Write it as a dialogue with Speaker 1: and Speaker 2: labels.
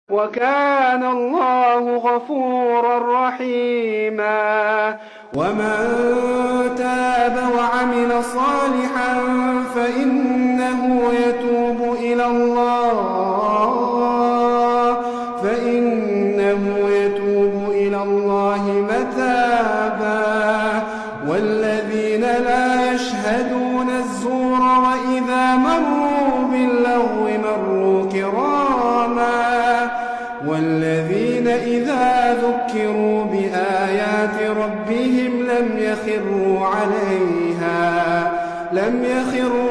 Speaker 1: وكان الله غفورا رحيما. ومن تاب وعمل صالحا فإنه يتوب إلى الله متابا. والذين لا يشهدون الزور وإذا مروا باللغو مروا كراما. والذين إذا ذكروا بآيات ربهم لم يخروا